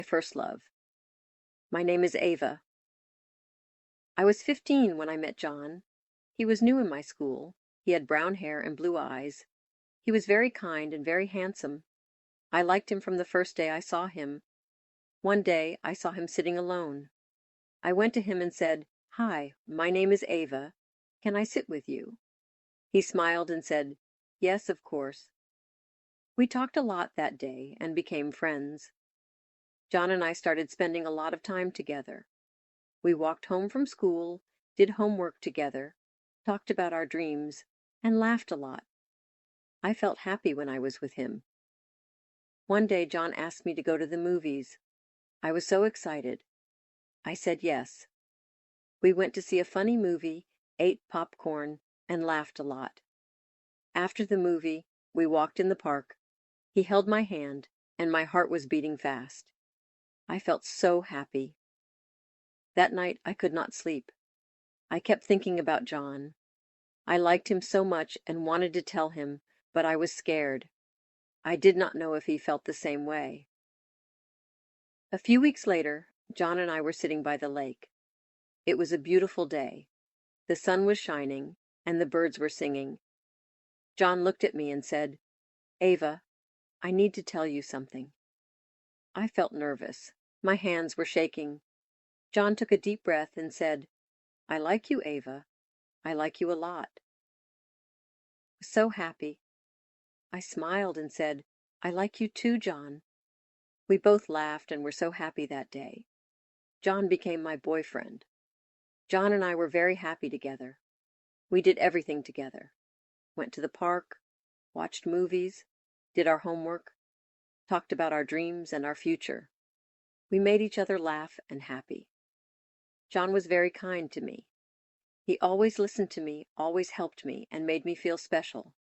First love. My name is Ava. I was 15 when I met John. He was new in my school. He had brown hair and blue eyes. He was very kind and very handsome. I liked him from the first day I saw him. One day I saw him sitting alone. I went to him and said, "Hi, my name is Ava. Can I sit with you?" He smiled and said, "Yes, of course." We talked a lot that day and became friends. John and I started spending a lot of time together. We walked home from school, did homework together, talked about our dreams, and laughed a lot. I felt happy when I was with him. One day John asked me to go to the movies. I was so excited. I said yes. We went to see a funny movie, ate popcorn, and laughed a lot. After the movie, we walked in the park. He held my hand, and my heart was beating fast. I felt so happy. That night I could not sleep. I kept thinking about John. I liked him so much and wanted to tell him, but I was scared. I did not know if he felt the same way. A few weeks later, John and I were sitting by the lake. It was a beautiful day. The sun was shining, and the birds were singing. John looked at me and said, "Ava, I need to tell you something." I felt nervous. My hands were shaking. John took a deep breath and said, "I like you, Ava. I like you a lot." I was so happy. I smiled and said, "I like you too, John." We both laughed and were so happy that day. John became my boyfriend. John and I were very happy together. We did everything together. Went to the park, watched movies, did our homework, talked about our dreams and our future. We made each other laugh and happy. John was very kind to me. He always listened to me, always helped me, and made me feel special.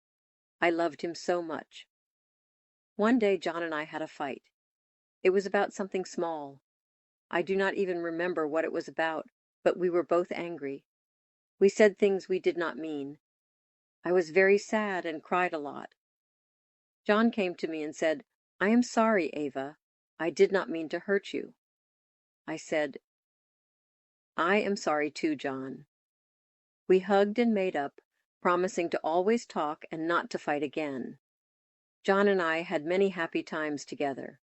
I loved him so much. One day John and I had a fight. It was about something small. I do not even remember what it was about, but we were both angry. We said things we did not mean. I was very sad and cried a lot. John came to me and said, "I am sorry, Ava. I did not mean to hurt you." I said, "I am sorry too, John." We hugged and made up, promising to always talk and not to fight again. John and I had many happy times together.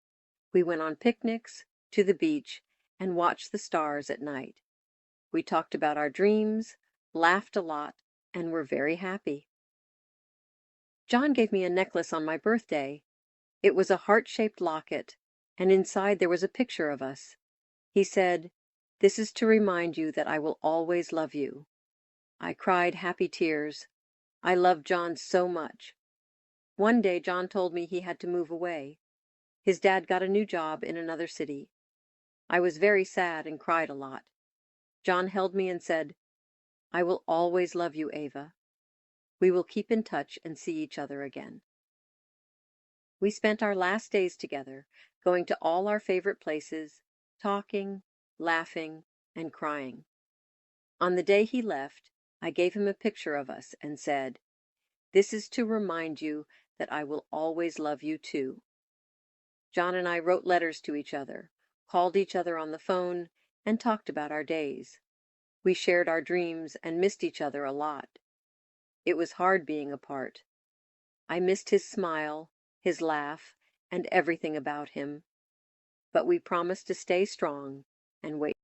We went on picnics, to the beach, and watched the stars at night. We talked about our dreams, laughed a lot, and were very happy. John gave me a necklace on my birthday. It was a heart-shaped locket, and inside there was a picture of us. He said, "This is to remind you that I will always love you." I cried happy tears. I loved John so much. One day John told me he had to move away. His dad got a new job in another city. I was very sad and cried a lot. John held me and said, "I will always love you, Ava. We will keep in touch and see each other again." We spent our last days together, going to all our favorite places, talking, laughing, and crying. On the day he left, I gave him a picture of us and said, "This is to remind you that I will always love you too." John and I wrote letters to each other, called each other on the phone, and talked about our days. We shared our dreams and missed each other a lot. It was hard being apart. I missed his smile, his laugh, and everything about him. But we promised to stay strong and wait.